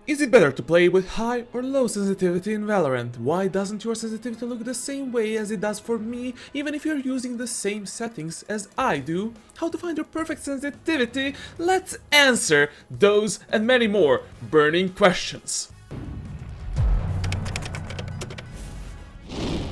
Is it better to play with high or low sensitivity in Valorant? Why doesn't your sensitivity look the same way as it does for me, even if you're using the same settings as I do? How to find your perfect sensitivity? Let's answer those and many more burning questions.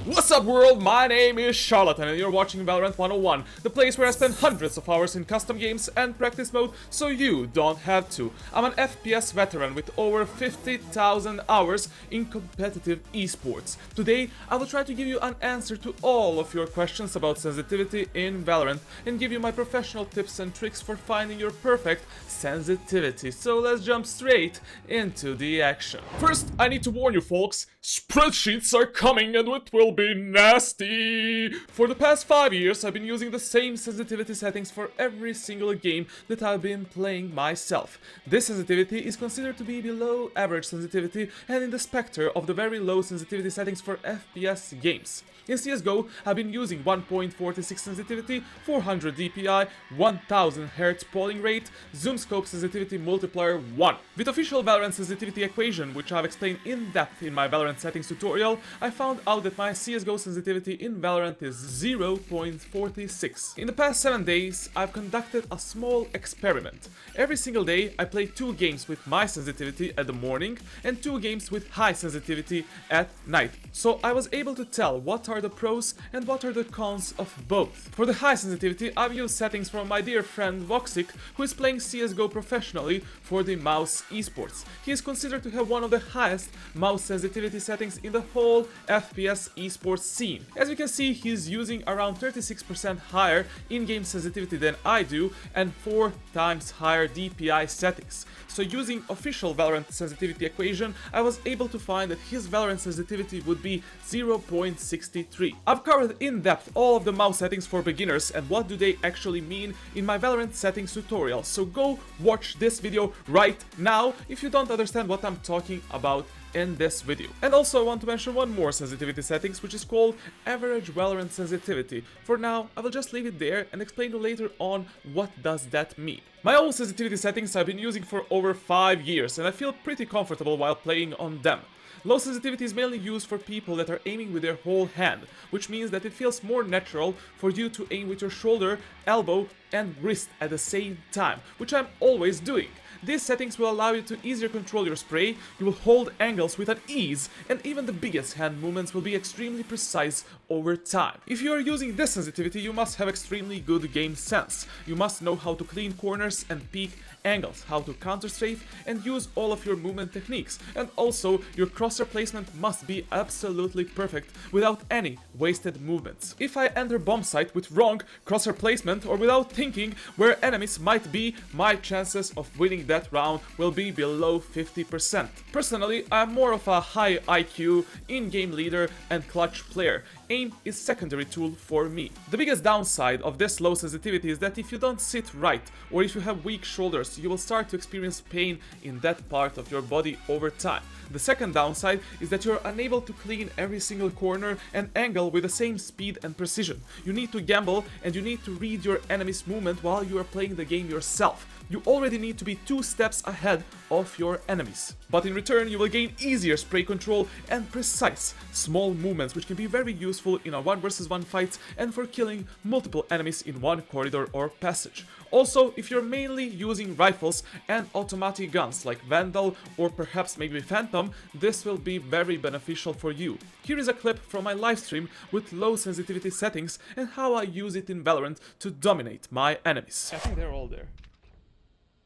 What's up world, my name is Charlatan and you're watching Valorant 101, the place where I spend hundreds of hours in custom games and practice mode so you don't have to. I'm an FPS veteran with over 50,000 hours in competitive esports. Today I will try to give you an answer to all of your questions about sensitivity in Valorant and give you my professional tips and tricks for finding your perfect sensitivity. So let's jump straight into the action. First, I need to warn you folks, spreadsheets are coming and it will be nasty! For the past 5 years, I've been using the same sensitivity settings for every single game that I've been playing myself. This sensitivity is considered to be below average sensitivity and in the spectre of the very low sensitivity settings for FPS games. In CSGO, I've been using 1.46 sensitivity, 400 DPI, 1000 Hz polling rate, zoom scope sensitivity multiplier 1. With official Valorant sensitivity equation, which I've explained in depth in my Valorant settings tutorial, I found out that my CSGO sensitivity in Valorant is 0.46. In the past 7 days, I've conducted a small experiment. Every single day, I play 2 games with my sensitivity at the morning and 2 games with high sensitivity at night. So I was able to tell what are the pros and what are the cons of both. For the high sensitivity, I've used settings from my dear friend Voxic, who is playing CSGO professionally for the mouse esports. He is considered to have one of the highest mouse sensitivity settings in the whole FPS esports scene. As you can see, he's using around 36% higher in-game sensitivity than I do and 4 times higher DPI settings. So using official Valorant sensitivity equation, I was able to find that his Valorant sensitivity would be 0.63. I've covered in depth all of the mouse settings for beginners and what do they actually mean in my Valorant settings tutorial, so go watch this video right now if you don't understand what I'm talking about in this video. And also I want to mention one more sensitivity settings, which is called average Valorant sensitivity. For now, I will just leave it there and explain to you later on what does that mean. My own sensitivity settings I've been using for over 5 years and I feel pretty comfortable while playing on them. Low sensitivity is mainly used for people that are aiming with their whole hand, which means that it feels more natural for you to aim with your shoulder, elbow and wrist at the same time, which I'm always doing. These settings will allow you to easier control your spray, you will hold angles with an ease, and even the biggest hand movements will be extremely precise over time. If you are using this sensitivity, you must have extremely good game sense. You must know how to clean corners and peek angles, how to counter-strafe and use all of your movement techniques, and also your crosshair placement must be absolutely perfect without any wasted movements. If I enter bomb site with wrong crosshair placement or without thinking where enemies might be, my chances of winning that round will be below 50%. Personally, I'm more of a high IQ, in-game leader and clutch player. Aim is secondary tool for me. The biggest downside of this low sensitivity is that if you don't sit right or if you have weak shoulders, you will start to experience pain in that part of your body over time. The second downside is that you're unable to clean every single corner and angle with the same speed and precision. You need to gamble and you need to read your enemy's movement while you are playing the game yourself. You already need to be 2 steps ahead of your enemies. But in return, you will gain easier spray control and precise, small movements which can be very useful in a 1 versus 1 fight and for killing multiple enemies in one corridor or passage. Also, if you're mainly using rifles and automatic guns like Vandal or perhaps maybe Phantom, this will be very beneficial for you. Here is a clip from my livestream with low sensitivity settings and how I use it in Valorant to dominate my enemies. I think they're all there.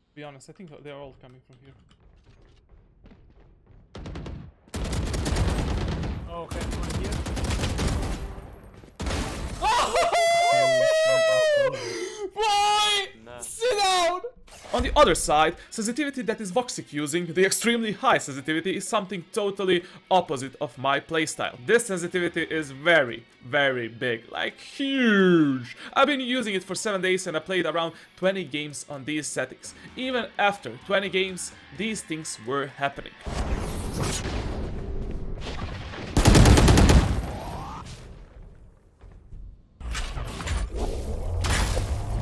To be honest, I think they're all coming from here. Oh, okay, one here. Boy! Nah. Sit down! On the other side, sensitivity that is Voxic using, the extremely high sensitivity, is something totally opposite of my playstyle. This sensitivity is very, very big, like huge. I've been using it for 7 days and I played around 20 games on these settings. Even after 20 games, these things were happening.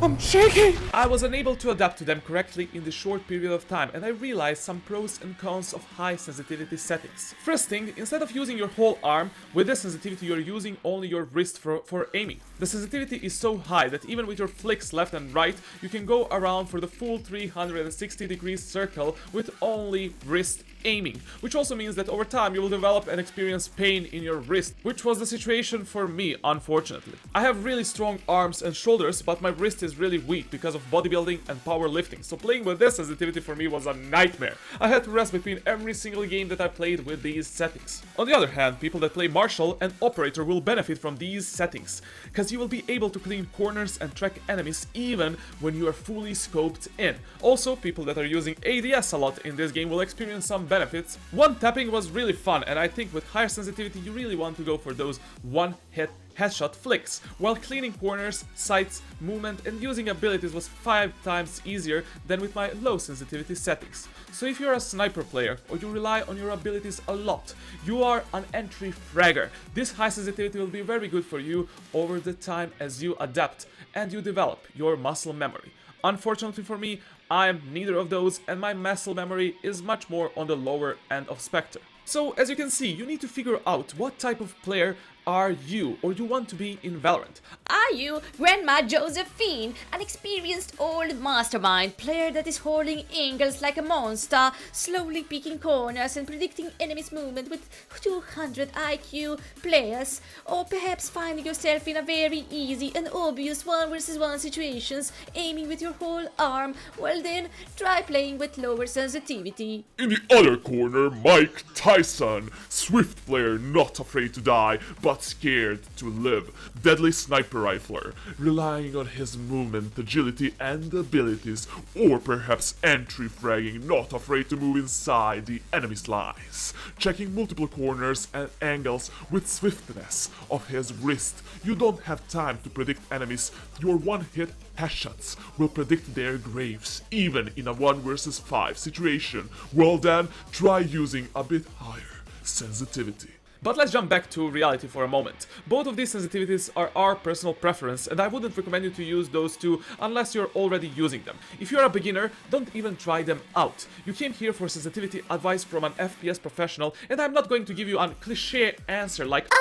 I'm shaking! I was unable to adapt to them correctly in the short period of time, and I realized some pros and cons of high sensitivity settings. First thing, instead of using your whole arm, with this sensitivity you're using only your wrist for aiming. The sensitivity is so high that even with your flicks left and right, you can go around for the full 360 degrees circle with only wrist aiming, which also means that over time you will develop and experience pain in your wrist, which was the situation for me, unfortunately. I have really strong arms and shoulders, but my wrist is really weak because of bodybuilding and powerlifting, so playing with this sensitivity for me was a nightmare. I had to rest between every single game that I played with these settings. On the other hand, people that play Marshal and Operator will benefit from these settings, because you will be able to clean corners and track enemies even when you are fully scoped in. Also, people that are using ADS a lot in this game will experience some benefits. One tapping was really fun, and I think with higher sensitivity you really want to go for those one-hit headshot flicks, while cleaning corners, sights, movement and using abilities was 5 times easier than with my low sensitivity settings. So if you're a sniper player or you rely on your abilities a lot, you are an entry fragger, this high sensitivity will be very good for you over the time as you adapt and you develop your muscle memory. Unfortunately for me, I'm neither of those, and my muscle memory is much more on the lower end of spectrum. So as you can see, you need to figure out what type of player are you or you want to be in Valorant. Are you Grandma Josephine, an experienced old mastermind player that is holding angles like a monster, slowly picking corners and predicting enemies' movement with 200 IQ players? Or perhaps finding yourself in a very easy and obvious 1 versus 1 situations, aiming with your whole arm? Well then, try playing with lower sensitivity. In the other corner, Mike Tyson, swift player not afraid to die, but scared to live. Deadly sniper rifler, relying on his movement, agility and abilities, or perhaps entry fragging, not afraid to move inside the enemy's lines. Checking multiple corners and angles with swiftness of his wrist. You don't have time to predict enemies, your one-hit headshots will predict their graves, even in a 1 versus 5 situation. Well then, try using a bit higher sensitivity. But let's jump back to reality for a moment. Both of these sensitivities are our personal preference, and I wouldn't recommend you to use those two unless you're already using them. If you're a beginner, don't even try them out. You came here for sensitivity advice from an FPS professional, and I'm not going to give you a cliché answer like,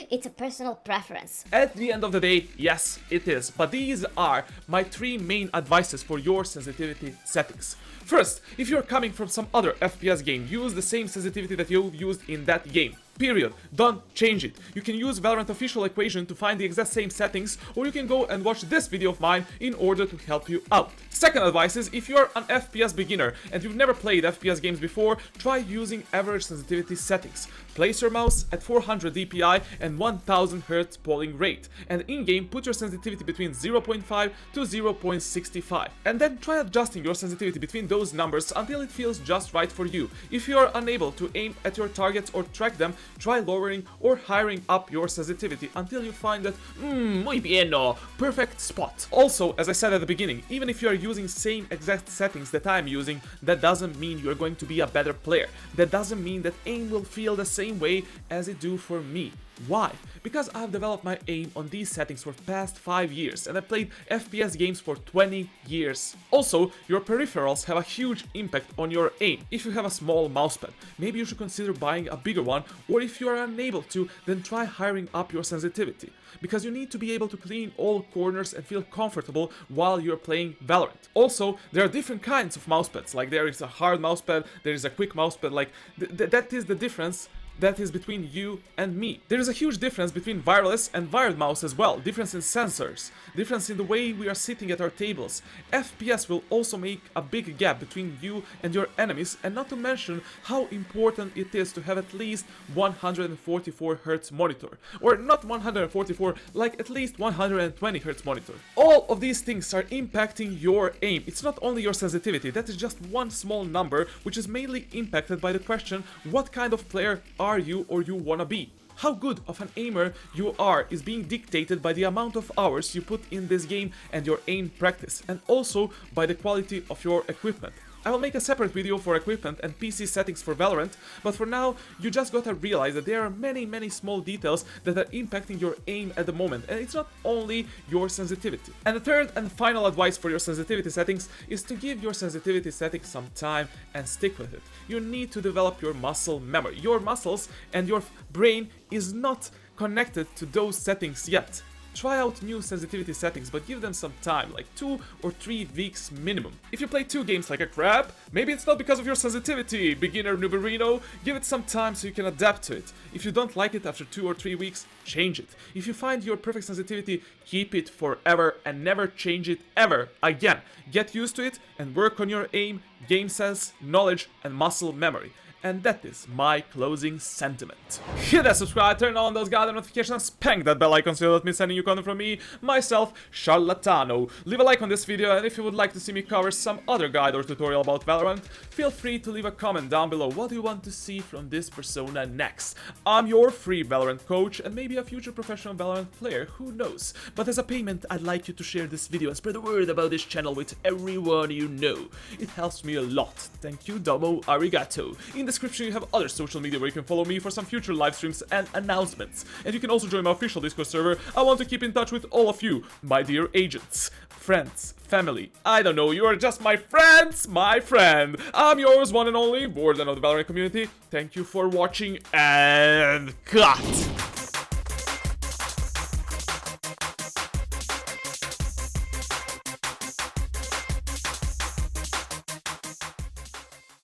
It's a personal preference. At the end of the day, yes, it is. But these are my 3 main advices for your sensitivity settings. First, if you're coming from some other FPS game, use the same sensitivity that you've used in that game. Period. Don't change it. You can use Valorant official equation to find the exact same settings, or you can go and watch this video of mine in order to help you out. Second advice is, if you're an FPS beginner and you've never played FPS games before, try using average sensitivity settings. Place your mouse at 400 dpi and 1000 Hz polling rate, and in-game put your sensitivity between 0.5 to 0.65, and then try adjusting your sensitivity between those numbers until it feels just right for you. If you are unable to aim at your targets or track them, try lowering or hiring up your sensitivity until you find that, muy bien, perfect spot. Also, as I said at the beginning, even if you are using same exact settings that I'm using, that doesn't mean you're going to be a better player. That doesn't mean that aim will feel the same way as it do for me. Why? Because I've developed my aim on these settings for past 5 years, and I've played FPS games for 20 years. Also, your peripherals have a huge impact on your aim. If you have a small mousepad, maybe you should consider buying a bigger one, or if you are unable to, then try hiring up your sensitivity. Because you need to be able to clean all corners and feel comfortable while you're playing Valorant. Also, there are different kinds of mousepads, like there is a hard mousepad, there is a quick mousepad, like that is the difference that is between you and me. There is a huge difference between wireless and wired mouse as well, difference in sensors, difference in the way we are sitting at our tables. FPS will also make a big gap between you and your enemies, and not to mention how important it is to have at least 144 Hz monitor, or not 144, like at least 120 Hz monitor. All of these things are impacting your aim. It's not only your sensitivity, that is just one small number, which is mainly impacted by the question, what kind of player are you or you wanna be? How good of an aimer you are is being dictated by the amount of hours you put in this game and your aim practice, and also by the quality of your equipment. I will make a separate video for equipment and PC settings for Valorant, but for now, you just gotta realize that there are many small details that are impacting your aim at the moment, and it's not only your sensitivity. And the third and final advice for your sensitivity settings is to give your sensitivity settings some time and stick with it. You need to develop your muscle memory. Your muscles and your brain is not connected to those settings yet. Try out new sensitivity settings, but give them some time, like 2 or 3 weeks minimum. If you play 2 games like a crab, maybe it's not because of your sensitivity, beginner nooberino, give it some time so you can adapt to it. If you don't like it after 2 or 3 weeks, change it. If you find your perfect sensitivity, keep it forever and never change it ever again. Get used to it and work on your aim, game sense, knowledge and muscle memory. And that is my closing sentiment. Hit that subscribe, turn on those goddamn notifications, spank that bell icon so you don't miss any new content from me, myself, Charlatano. Leave a like on this video, and if you would like to see me cover some other guide or tutorial about Valorant, feel free to leave a comment down below. What do you want to see from this persona next? I'm your free Valorant coach, and maybe a future professional Valorant player, who knows? But as a payment, I'd like you to share this video and spread the word about this channel with everyone you know. It helps me a lot. Thank you, domo arigato. In the description you have other social media where you can follow me for some future live streams and announcements. And you can also join my official Discord server. I want to keep in touch with all of you, my dear agents, friends, family. I don't know, you are just my friends, my friend. I'm yours, one and only, Warden of the Valorant community. Thank you for watching and cut!